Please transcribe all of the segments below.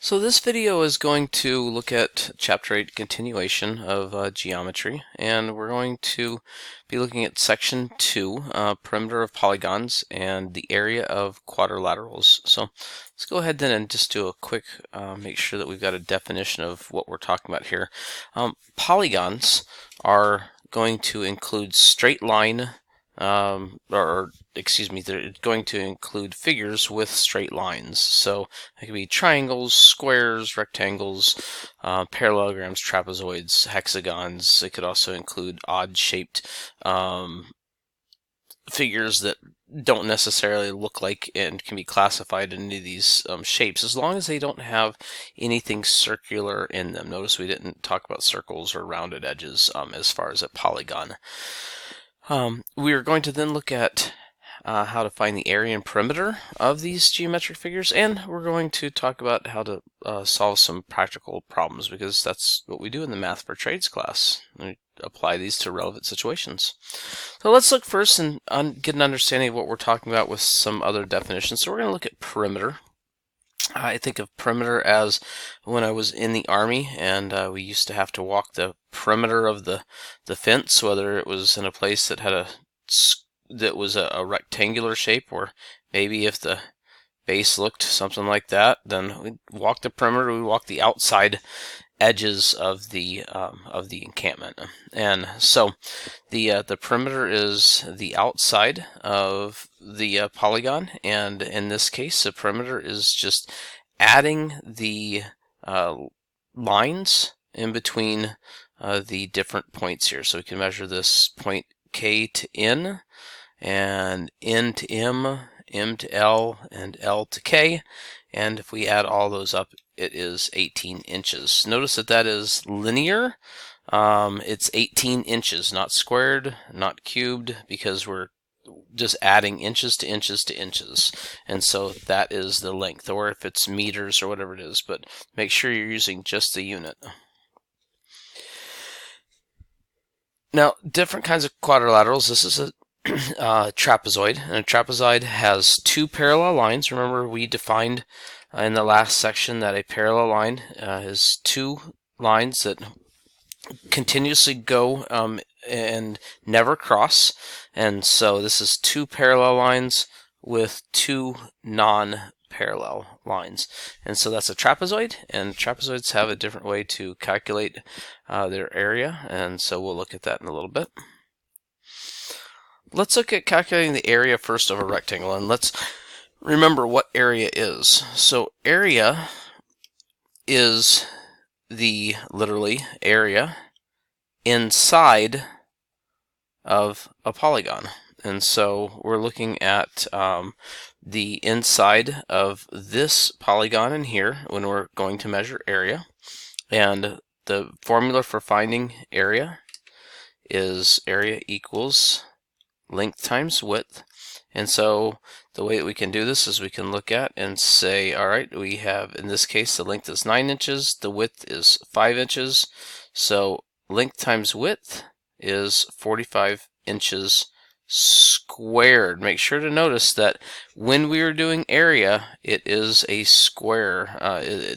So this video is going to look at Chapter 8 continuation of geometry, and we're going to be looking at Section 2, perimeter of polygons and the area of quadrilaterals. So let's go ahead then and just do a quick, make sure that we've got a definition of what we're talking about here. Polygons are going to include straight line or excuse me, they're going to include figures with straight lines. So it could be triangles, squares, rectangles, parallelograms, trapezoids, hexagons. It could also include odd-shaped figures that don't necessarily look like and can be classified in any of these shapes, as long as they don't have anything circular in them. Notice we didn't talk about circles or rounded edges as far as a polygon. We are going to then look at how to find the area and perimeter of these geometric figures, and we're going to talk about how to solve some practical problems, because that's what we do in the Math for Trades class. We apply these to relevant situations. So let's look first and get an understanding of what we're talking about with some other definitions. So we're going to look at perimeter. I think of perimeter as when I was in the Army and we used to have to walk the perimeter of the fence, whether it was in a place that had that was a rectangular shape, or maybe if the base looked something like that, then we'd walk the perimeter, we'd walk the outside edges of the encampment. And so the perimeter is the outside of the polygon, and in this case the perimeter is just adding the lines in between the different points here. So we can measure this point K to N, and N to M, M to L, and L to K, and if we add all those up, it is 18 inches. Notice that that is linear. It's 18 inches, not squared, not cubed, because we're just adding inches to inches to inches, and so that is the length, or if it's meters or whatever it is, but make sure you're using just the unit. Now, different kinds of quadrilaterals. This is a trapezoid, and a trapezoid has two parallel lines. Remember, we defined in the last section that a parallel line is two lines that continuously go and never cross, and so this is two parallel lines with two non-parallel lines, and so that's a trapezoid, and trapezoids have a different way to calculate their area, and so we'll look at that in a little bit. Let's look at calculating the area first of a rectangle, and let's remember what area is. So area is the literally area inside of a polygon, and so we're looking at the inside of this polygon in here when we're going to measure area, and the formula for finding area is area equals length times width. And so the way that we can do this is we can look at and say, all right, we have, in this case, the length is 9 inches, the width is 5 inches, so length times width is 45 inches squared. Make sure to notice that when we are doing area, it is a square.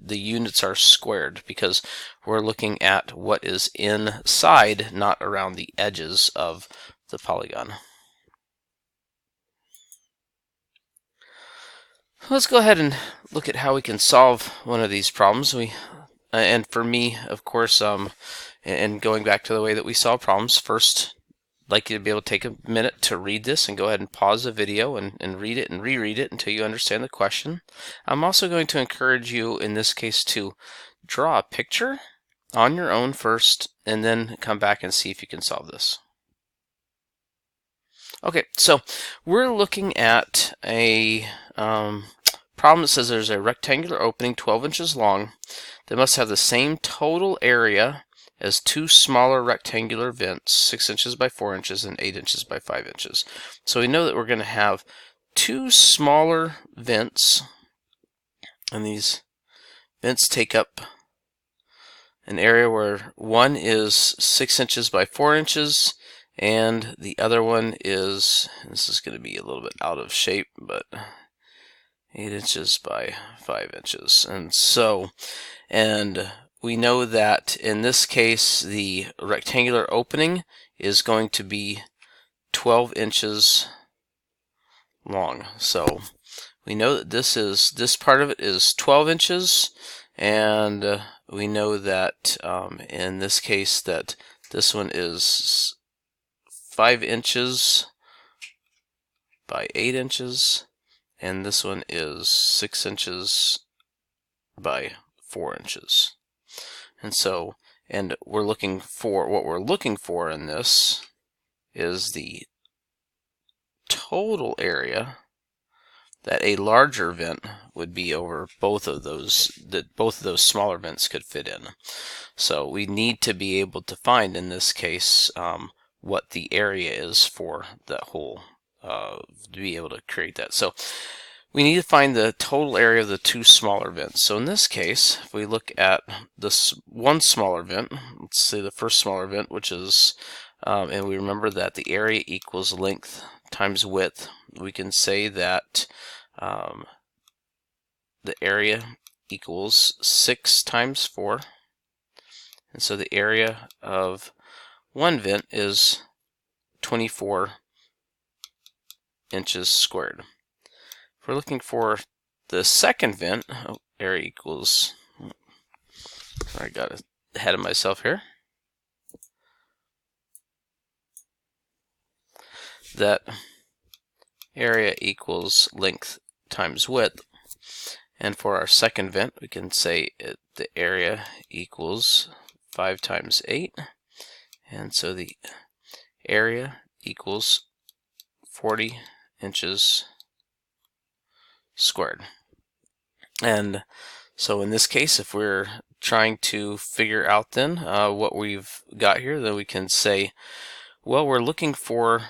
The units are squared because we're looking at what is inside, not around the edges of the polygon. Let's go ahead and look at how we can solve one of these problems. And for me, of course, and going back to the way that we solve problems, first, I'd like you to be able to take a minute to read this and go ahead and pause the video and read it and reread it until you understand the question. I'm also going to encourage you, in this case, to draw a picture on your own first, and then come back and see if you can solve this. Okay, so we're looking at a problem that says there's a rectangular opening 12 inches long that must have the same total area as two smaller rectangular vents, 6 inches by 4 inches and 8 inches by 5 inches. So we know that we're going to have two smaller vents, and these vents take up an area where one is 6 inches by 4 inches, and the other one is, this is going to be a little bit out of shape, but 8 inches by 5 inches. And we know that in this case the rectangular opening is going to be 12 inches long. So we know that this part of it is 12 inches, and we know that in this case that this one is 5 inches by 8 inches, and this one is 6 inches by 4 inches. And so, and what we're looking for in this is the total area that a larger vent would be over both of those, that both of those smaller vents could fit in. So we need to be able to find, in this case, what the area is for that whole, to be able to create that. So we need to find the total area of the two smaller vents. So in this case, if we look at this one smaller vent, let's say the first smaller vent, which is, and we remember that the area equals length times width, we can say that the area equals 6 times 4. And so the area of one vent is 24 inches squared. If we're looking for the second vent, area equals, I got ahead of myself here. That area equals length times width. And for our second vent, we can say the area equals 5 times 8. And so the area equals 40 inches squared. And so in this case, if we're trying to figure out then what we've got here, then we can say, well, we're looking for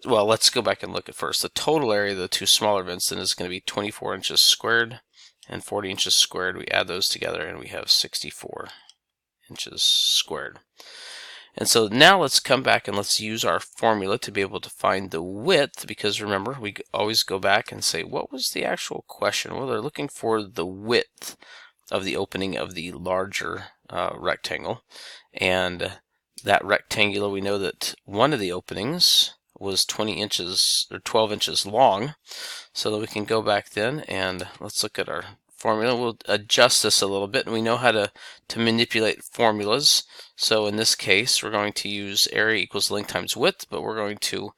well, let's go back and look at first. The total area of the two smaller vents then is going to be 24 inches squared and 40 inches squared. We add those together and we have 64 inches squared. And so now let's come back and let's use our formula to be able to find the width, because remember, we always go back and say, what was the actual question? Well, they're looking for the width of the opening of the larger rectangle. And that rectangular, we know that one of the openings was 20 inches or 12 inches long. So that we can go back then and let's look at our formula. We'll adjust this a little bit, and we know how to manipulate formulas. So in this case, we're going to use area equals length times width, but we're going to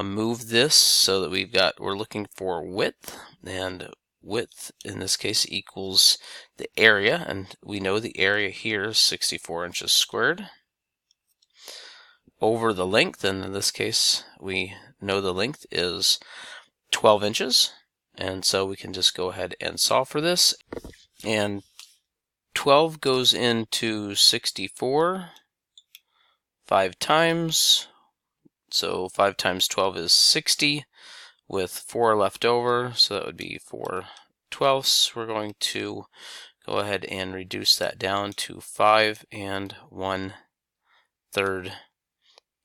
move this so that we're looking for width, and width in this case equals the area, and we know the area here is 64 inches squared over the length, and in this case we know the length is 12 inches. And so we can just go ahead and solve for this. And 12 goes into 64 5 times. So 5 times 12 is 60 with 4 left over. So that would be 4 twelfths. We're going to go ahead and reduce that down to 5 1/3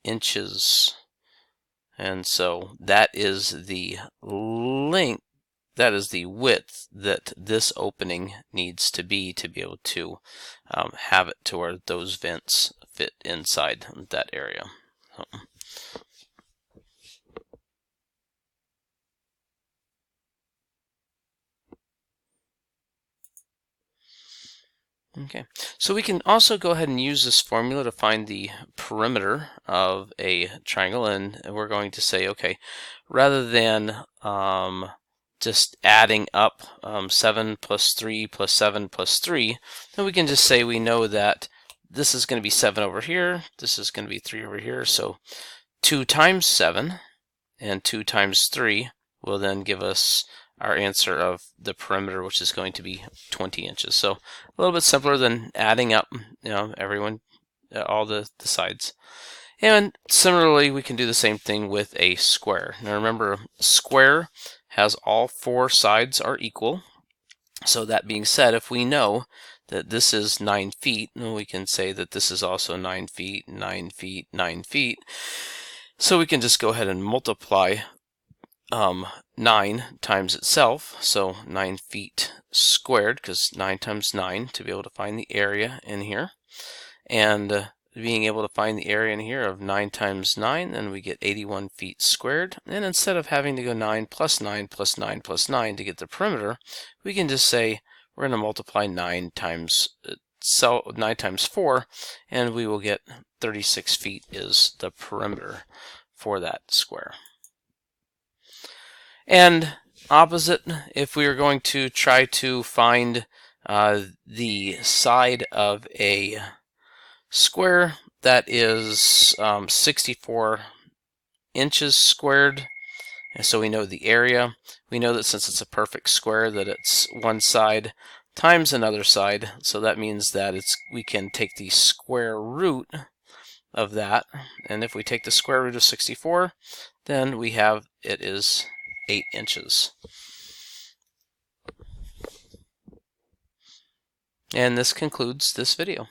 inches. And so that is the length. That is the width that this opening needs to be able to have it to where those vents fit inside that area. Okay, so we can also go ahead and use this formula to find the perimeter of a triangle, and we're going to say, okay, rather than just adding up 7 plus 3 plus 7 plus 3, then we can just say we know that this is going to be 7 over here, this is going to be 3 over here, so 2 times 7 and 2 times 3 will then give us our answer of the perimeter, which is going to be 20 inches. So a little bit simpler than adding up, all the sides. And similarly, we can do the same thing with a square. Now remember, a square has all 4 sides are equal. So that being said, if we know that this is 9 feet, then we can say that this is also 9 feet, 9 feet, 9 feet. So we can just go ahead and multiply 9 times itself, so 9 feet squared, because 9 times 9 to be able to find the area in here. And being able to find the area in here of 9 times 9, then we get 81 feet squared. And instead of having to go 9 plus 9 plus 9 plus 9 to get the perimeter, we can just say we're going to multiply 9 times 4, and we will get 36 feet is the perimeter for that square. And opposite, if we are going to try to find the side of a square that is 64 inches squared, and so we know the area. We know that since it's a perfect square that it's one side times another side, so that means that we can take the square root of that, and if we take the square root of 64, then we have it is 8 inches. And this concludes this video.